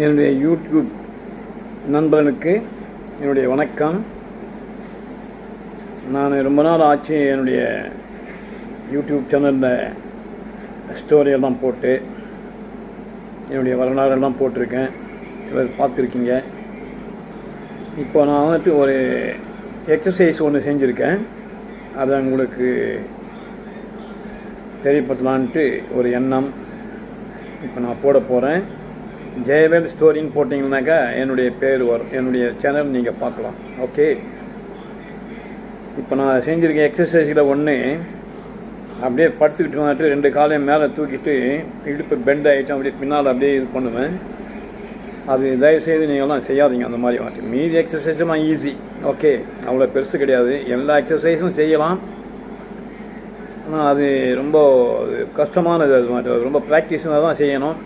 என்னுடைய யூடியூப் நண்பர்களுக்கு என்னுடைய வணக்கம். நான் ரொம்ப நாள் ஆச்சு என்னுடைய யூடியூப் சேனலில் ஸ்டோரியெல்லாம் போட்டு என்னுடைய வரலாறெல்லாம் போட்டிருக்கேன். சிலர் பார்த்துருக்கீங்க. இப்போ நான் வந்துட்டு ஒரு எக்ஸசைஸ் ஒன்று செஞ்சுருக்கேன். அதை உங்களுக்கு தெரியப்படுத்தலான்ட்டு ஒரு எண்ணம். இப்போ நான் போட போகிறேன். ஜெயவேல் ஸ்டோரின்னு போட்டிங்கனாக்கா என்னுடைய பேர் வரும், என்னுடைய சேனல் நீங்கள் பார்க்கலாம். ஓகே, இப்போ நான் செஞ்சுருக்கேன் எக்ஸசைஸில் ஒன்று, அப்படியே படுத்துக்கிட்டு வந்துட்டு 2 காலையும் மேலே தூக்கிட்டு இடுப்பு பெண்ட் ஆகிட்டு அப்படியே பின்னால் அப்படியே இது பண்ணுவேன். அது தயவுசெய்து நீங்கள்லாம் செய்யாதீங்க அந்த மாதிரி வந்துட்டு. மீதி எக்ஸசைஸெல்லாம் ஈஸி, ஓகே, அவ்வளோ பெருசு கிடையாது. எல்லா எக்ஸசைஸும் செய்யலாம், ஆனால் அது ரொம்ப கஷ்டமானது. அது மாதிரி ரொம்ப ப்ராக்டிஸ்னாக தான் செய்யணும்.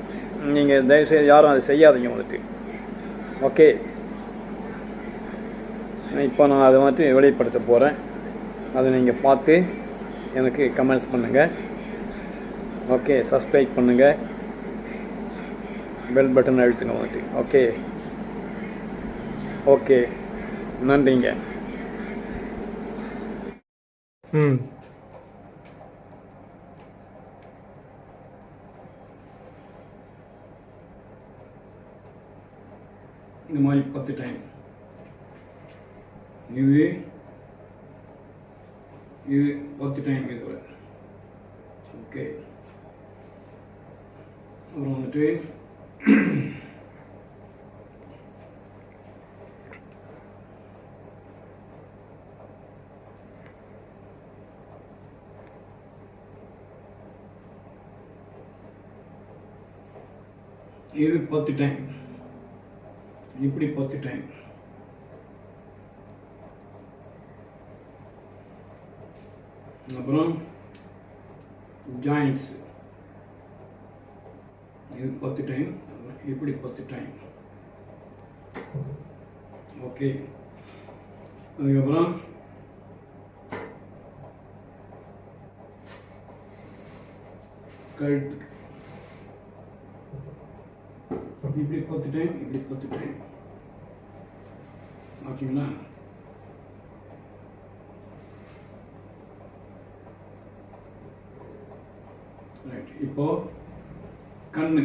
நீங்கள் தயவுசெய்து யாரும் அதை செய்யாதீங்க வந்துட்டு. ஓகே, இப்போ நான் அதை வந்துட்டு வெளிப்படுத்த போகிறேன். அதை நீங்கள் பார்த்து எனக்கு கமெண்ட்ஸ் பண்ணுங்கள். ஓகே, சப்ஸ்கிரைப் பண்ணுங்கள், பெல் பட்டன் அழுத்துங்க வந்துட்டு. ஓகே ஓகே, நன்றிங்க. இந்த மாதிரி 10 டைம் இது 10 டைம் இது. ஓகே, அப்புறம் வந்துட்டு இது 10 டைம், இப்படி 10 டைம். அப்புறம் ஜாயிண்ட்ஸ் இது 10 டைம், இப்படி 10 டைம். ஓகே, அதுக்கப்புறம் கழுத்து இப்படி 10 டைம், இப்படி 10 டைம். ஓகேங்களா? ரைட். இப்போ கண்ணு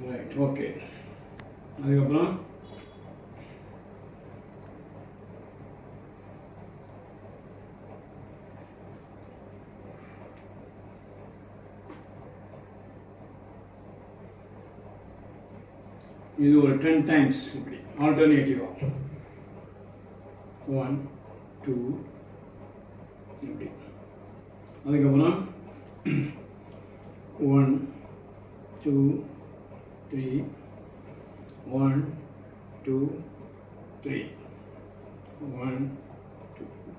ரைட். ஓகே, அதுக்கப்புறம் இது ஒரு 10 டைம்ஸ் இப்படி ஆல்டர்னேட்டிவா 1 2 இப்படி. அதுக்கப்புறம் 1 2 3 1 2 3 1 2 3.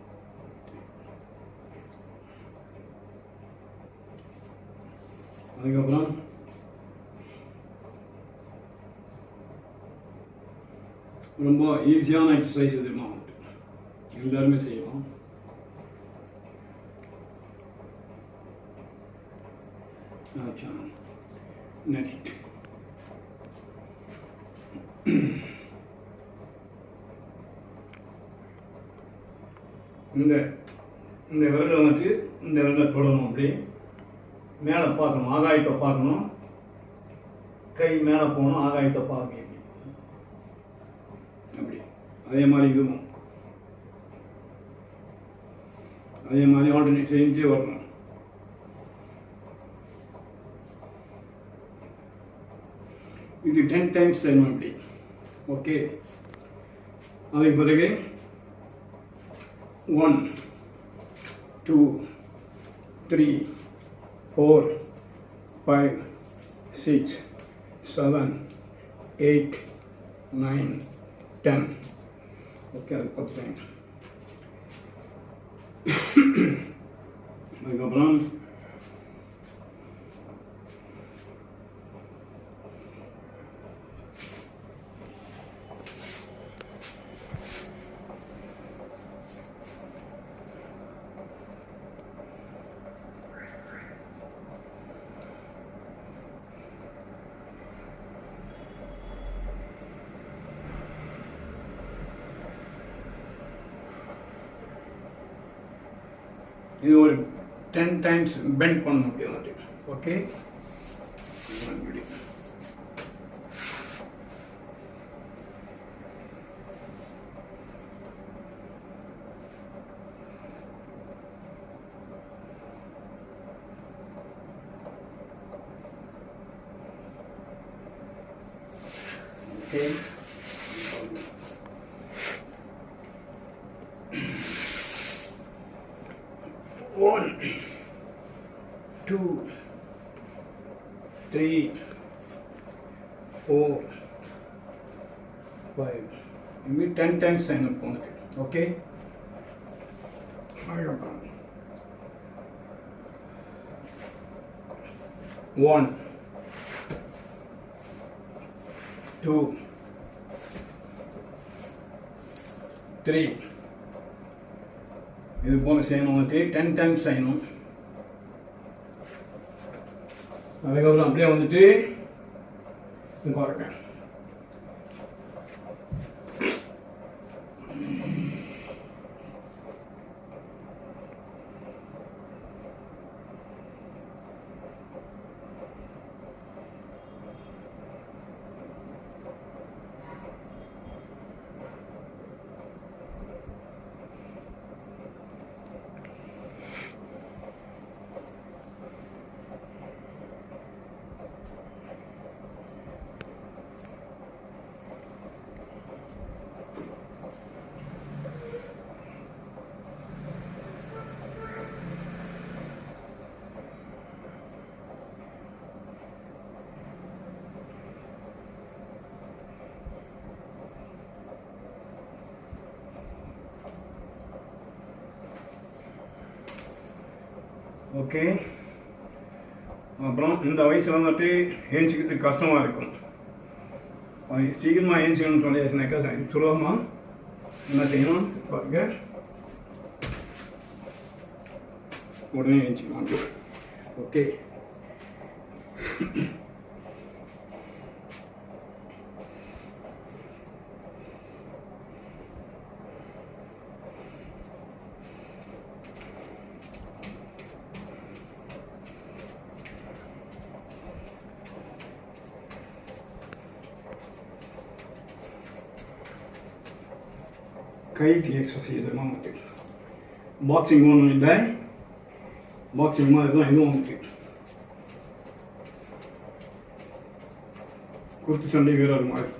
அதுக்கப்புறம் ரொம்ப ஈஸியான எக்ஸசைஸ் இது. எல்லாருமே செய்யலாம். நெக்ஸ்ட் இந்த விரலை வந்துட்டு இந்த விரலை தொடணும். அப்படி மேலே பார்க்கணும், ஆகாயத்தை பார்க்கணும். கை மேலே போகணும், ஆகாயத்தை பார்க்கணும். அப்படி அதே மாதிரி இதுவும் அதே மாதிரி ஆல்டர்னேட் செஞ்சே வரணும். இது 10 டைம்ஸ் செய்யணும் இப்படி. ஓகே, அதுக்கு பிறகு 1 2 3 4 5 6 7 8 9 10. ஓகே, அது 10 டைம். அதுக்கப்புறம் இது ஒரு 10 டைம்ஸ் பெண்ட் பண்ணணும் அப்படி வந்துட்டு. Okay, okay. 1 2 3 4 5 maybe 10 times sign up on it. Okay, 1 2 3 இது போல செய்யணும். வந்துட்டு 10 டைம்ஸ் செய்யணும். அதுக்கப்புறம் அப்படியே வந்துட்டு பாருங்க. ஓகே, அப்புறம் இந்த வயசில் வந்துட்டு ஏஞ்சிக்கிறதுக்கு கஷ்டமாக இருக்கும். சீக்கிரமாக ஏஞ்சிக்கணும்னு சொல்லியாச்சுனாக்கா சுலபமாக என்ன செய்யணும் பாருங்க, உடனே ஏஞ்சிக்கலாம். ஓகே, கைக்கு எக்ஸசைஸ் இதெல்லாம் வந்துட்டு பாக்ஸிங் ஒன்றும் இல்லை, பாக்ஸிங் மாதிரி தான் இதுவும் வந்துட்டு குத்து சண்டை வீரர் மாதிரி.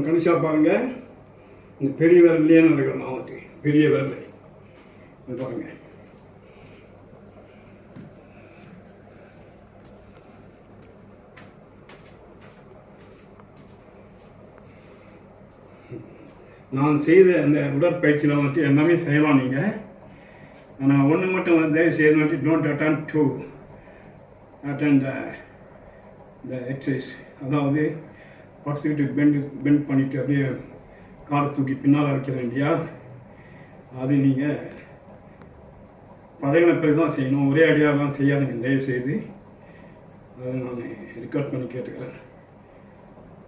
கணிஷா பாருங்க, இந்த பெரிய விரல்லையே நடக்கிறோம். நான் வந்துட்டு பெரிய விரல் இது பாருங்க. நான் செய்த அந்த உடற்பயிற்சியில் வந்துட்டு எல்லாமே செய்யலாம் நீங்கள். ஆனால் ஒன்று மட்டும் வந்து செய்து வந்துட்டு don't attempt to attend the exercise. அதாவது படுத்துக்கிட்டு பெண்ட் பண்ணிவிட்டு அப்படியே காலை தூக்கி பின்னால் வைக்கிறேன் இல்லையா, அது நீங்கள் பழகின பிறகு தான் செய்யணும். ஒரே அடியாகலாம் செய்யாதுங்க தயவு செய்து. அதை நான் ரெக்கார்ட் பண்ணி கேட்டுக்கிறேன்.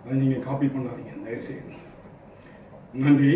அதை நீங்கள் காப்பி பண்ணாதீங்க தயவு செய்து. நன்றி.